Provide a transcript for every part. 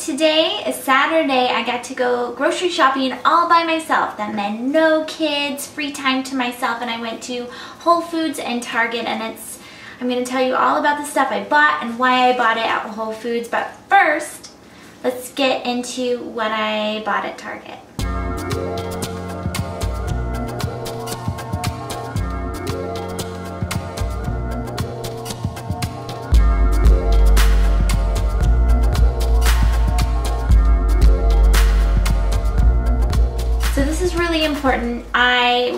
today is Saturday. I got to go grocery shopping all by myself. That meant no kids, free time to myself, and I went to Whole Foods and Target, and I'm going to tell you all about the stuff I bought and why I bought it at Whole Foods. But first, let's get into what I bought at Target. So this is really important.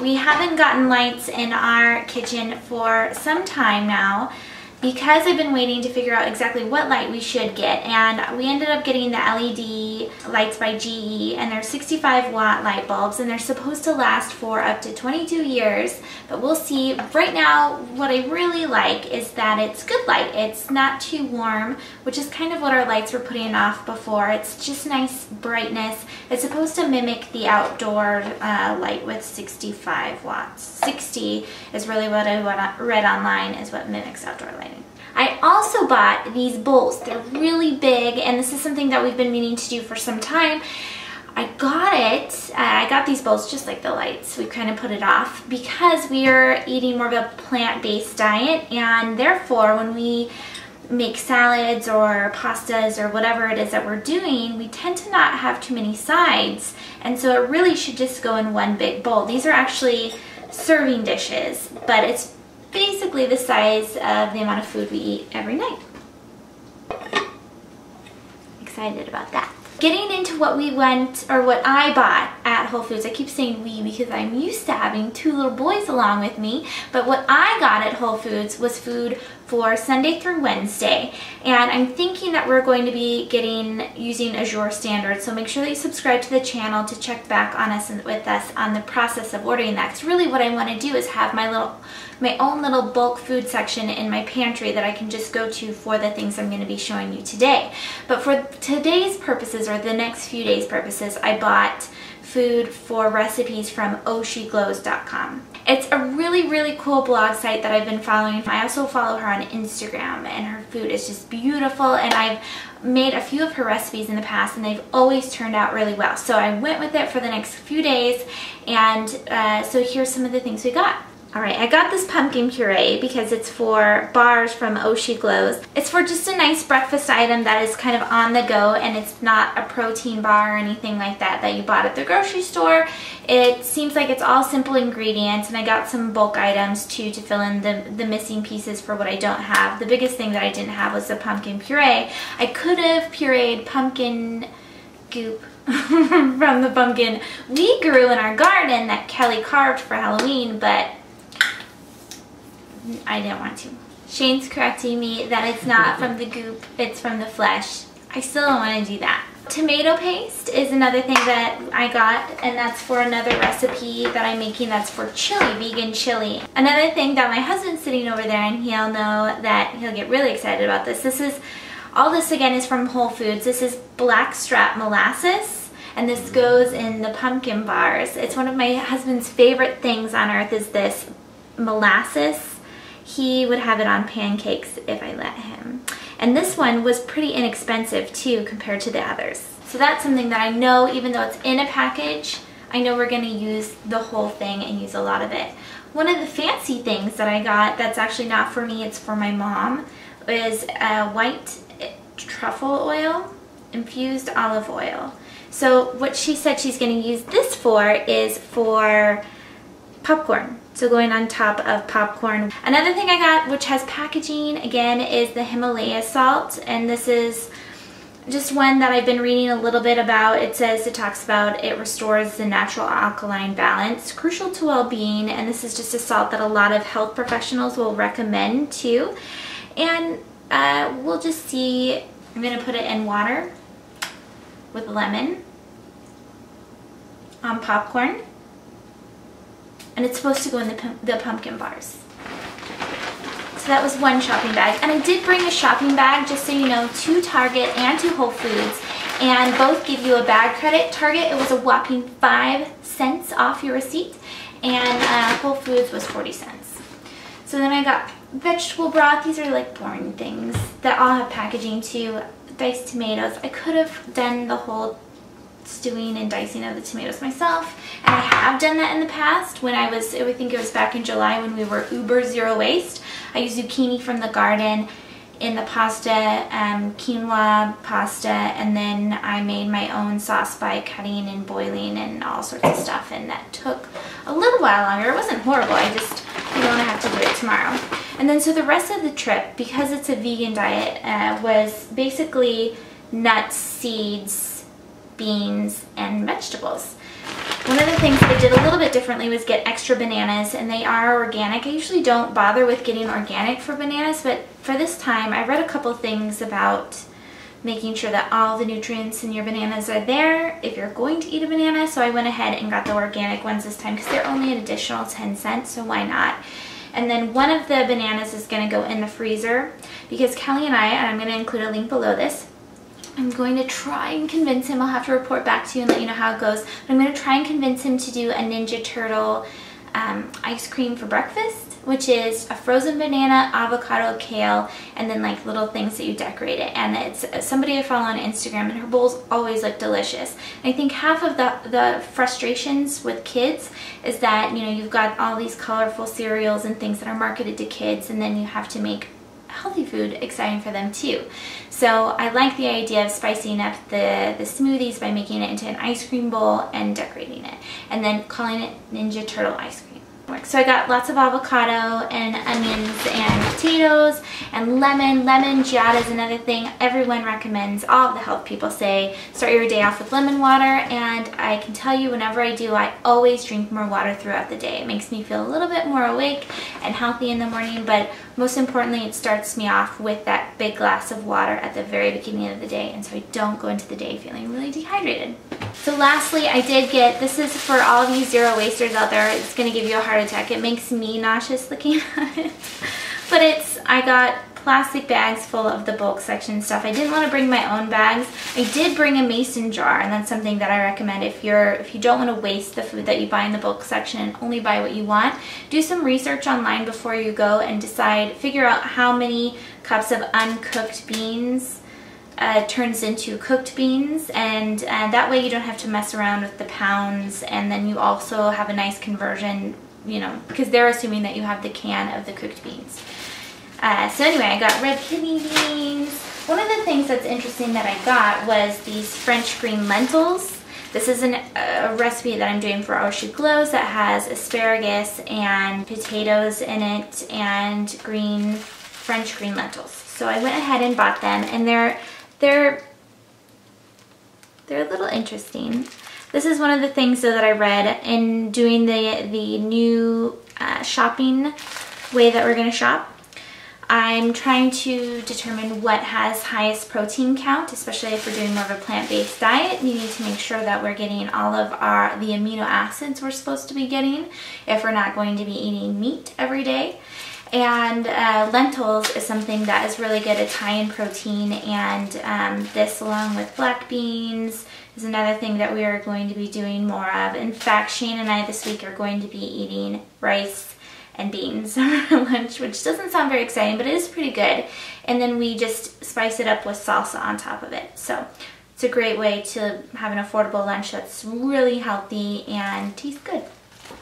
We haven't gotten lights in our kitchen for some time now because I've been waiting to figure out exactly what light we should get, and we ended up getting the LED lights by GE, and they're 65-watt light bulbs, and they're supposed to last for up to 22 years, but we'll see. Right now, what I really like is that it's good light. It's not too warm, which is kind of what our lights were putting off before. It's just nice brightness. It's supposed to mimic the outdoor light with 65 watts. 60 is really what I read online is what mimics outdoor lighting. I also bought these bowls. They're really big, and this is something that we've been meaning to do for some time. I got these bowls just like the lights. We kind of put it off because we are eating more of a plant-based diet, and therefore when we make salads or pastas or whatever it is that we're doing, we tend to not have too many sides, and so it really should just go in one big bowl. These are actually serving dishes, but it's basically the size of the amount of food we eat every night. Excited about that. Getting into what I bought at Whole Foods. I keep saying we because I'm used to having two little boys along with me, but what I got at Whole Foods was food for Sunday through Wednesday, and I'm thinking that we're going to be using Azure Standard, so make sure that you subscribe to the channel to check back on us and with us on the process of ordering that, because really what I want to do is have my own little bulk food section in my pantry that I can just go to for the things I'm going to be showing you today. But for today's purposes, or the next few days' purposes, I bought food for recipes from ohsheglows.com. It's a really, really cool blog site that I've been following. I also follow her on Instagram, and her food is just beautiful, and I've made a few of her recipes in the past, and they've always turned out really well. So I went with it for the next few days, and so here's some of the things we got. Alright, I got this pumpkin puree because it's for bars from Oh She Glows. It's for just a nice breakfast item that is kind of on the go, and it's not a protein bar or anything like that you bought at the grocery store. It seems like it's all simple ingredients, and I got some bulk items too to fill in the missing pieces for what I don't have. The biggest thing that I didn't have was the pumpkin puree. I could have pureed pumpkin goop from the pumpkin we grew in our garden that Kelly carved for Halloween, but I didn't want to. Shane's correcting me that it's not from the goop, it's from the flesh. I still don't want to do that. Tomato paste is another thing that I got, and that's for another recipe that I'm making that's for chili, vegan chili. Another thing that my husband's sitting over there, and he'll know that he'll get really excited about this. All this again is from Whole Foods. This is blackstrap molasses, and this goes in the pumpkin bars. It's one of my husband's favorite things on earth is this molasses. He would have it on pancakes if I let him. And this one was pretty inexpensive too compared to the others. So that's something that I know, even though it's in a package, I know we're going to use the whole thing and use a lot of it. One of the fancy things that I got that's actually not for me, it's for my mom, is white truffle oil, infused olive oil. So what she said she's going to use this for is for popcorn. So going on top of popcorn. Another thing I got, which has packaging again, is the Himalaya salt, and this is just one that I've been reading a little bit about. It talks about it restores the natural alkaline balance, crucial to well-being, and this is just a salt that a lot of health professionals will recommend too. And we'll just see. I'm going to put it in water with lemon on popcorn. And it's supposed to go in the pumpkin bars. So that was one shopping bag. And I did bring a shopping bag, just so you know, to Target and to Whole Foods. And both give you a bag credit. Target, it was a whopping 5 cents off your receipt. And Whole Foods was 40 cents. So then I got vegetable broth. These are like boring things that all have packaging too. diced tomatoes. I could have done the whole stewing and dicing of the tomatoes myself, and I have done that in the past when I think it was back in July when we were uber zero waste. I used zucchini from the garden in the pasta, quinoa pasta, and then I made my own sauce by cutting and boiling and all sorts of stuff, and that took a little while longer. It wasn't horrible, I just don't want to have to do it tomorrow. And then so the rest of the trip, because it's a vegan diet, was basically nuts, seeds, beans, and vegetables. One of the things that I did a little bit differently was get extra bananas, and they are organic. I usually don't bother with getting organic for bananas, but for this time I read a couple things about making sure that all the nutrients in your bananas are there if you're going to eat a banana, so I went ahead and got the organic ones this time because they're only an additional 10 cents, so why not? And then one of the bananas is going to go in the freezer because Kelly and I'm going to include a link below this, I'm going to try and convince him, I'll have to report back to you and let you know how it goes, but I'm going to try and convince him to do a Ninja Turtle ice cream for breakfast, which is a frozen banana, avocado, kale, and then like little things that you decorate it. And it's somebody I follow on Instagram, and her bowls always look delicious. And I think half of the frustrations with kids is that, you know, you've got all these colorful cereals and things that are marketed to kids, and then you have to make healthy food exciting for them too. So I like the idea of spicing up the smoothies by making it into an ice cream bowl and decorating it, and then calling it Ninja Turtle ice cream. So I got lots of avocado and onions and potatoes and lemon. Lemon giada is another thing everyone recommends. All of the health people say start your day off with lemon water, and I can tell you whenever I do, I always drink more water throughout the day. It makes me feel a little bit more awake and healthy in the morning, but most importantly, it starts me off with that big glass of water at the very beginning of the day, and so I don't go into the day feeling really dehydrated. So lastly, I did get, this is for all of you zero wasters out there, it's going to give you a heart attack. It makes me nauseous looking at it. But I got plastic bags full of the bulk section stuff. I didn't want to bring my own bags. I did bring a mason jar, and that's something that I recommend if you don't want to waste the food that you buy in the bulk section and only buy what you want. Do some research online before you go and figure out how many cups of uncooked beans turns into cooked beans, and that way you don't have to mess around with the pounds, and then you also have a nice conversion, you know, because they're assuming that you have the can of the cooked beans. So anyway, I got red kidney beans. One of the things that's interesting that I got was these French green lentils. This is a recipe that I'm doing for Au Choux Glows that has asparagus and potatoes in it and French green lentils. So I went ahead and bought them, and they're a little interesting. This is one of the things though that I read in doing the new shopping way that we're going to shop. I'm trying to determine what has highest protein count, especially if we're doing more of a plant-based diet. You need to make sure that we're getting all of the amino acids we're supposed to be getting if we're not going to be eating meat every day. And lentils is something that is really good. It's high in protein, and this along with black beans is another thing that we are going to be doing more of. In fact, Shane and I this week are going to be eating rice and beans for lunch, which doesn't sound very exciting, but it is pretty good. And then we just spice it up with salsa on top of it. So it's a great way to have an affordable lunch that's really healthy and tastes good.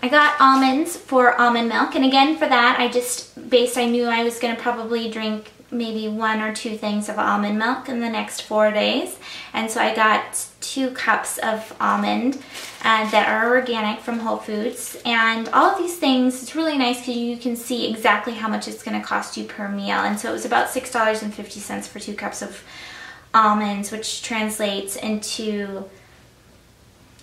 I got almonds for almond milk, and again for that I knew I was going to probably drink maybe 1 or 2 things of almond milk in the next 4 days, and so I got 2 cups of almond that are organic from Whole Foods. And all of these things, it's really nice because you can see exactly how much it's going to cost you per meal, and so it was about $6.50 for 2 cups of almonds, which translates into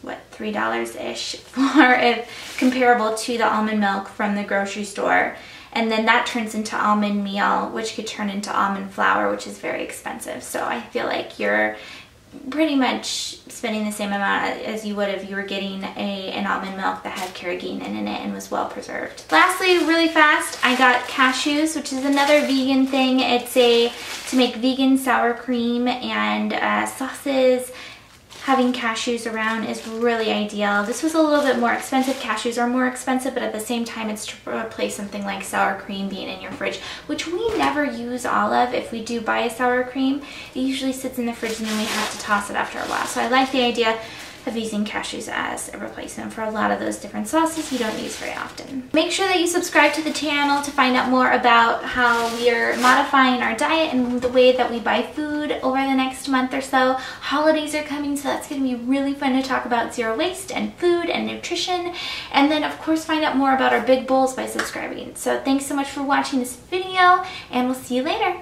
what, $3-ish for comparable to the almond milk from the grocery store. And then that turns into almond meal, which could turn into almond flour, which is very expensive. So I feel like you're pretty much spending the same amount as you would if you were getting an almond milk that had carrageenan in it and was well preserved. Lastly, really fast, I got cashews, which is another vegan thing. It's to make vegan sour cream and sauces. having cashews around is really ideal. This was a little bit more expensive. Cashews are more expensive, but at the same time it's to replace something like sour cream being in your fridge, which we never use all of. If we do buy a sour cream, it usually sits in the fridge and then we have to toss it after a while. So I like the idea of using cashews as a replacement for a lot of those different sauces you don't use very often. Make sure that you subscribe to the channel to find out more about how we are modifying our diet and the way that we buy food over the next month or so. Holidays are coming, so that's going to be really fun to talk about zero waste and food and nutrition. And then of course find out more about our big bowls by subscribing. So thanks so much for watching this video, and we'll see you later.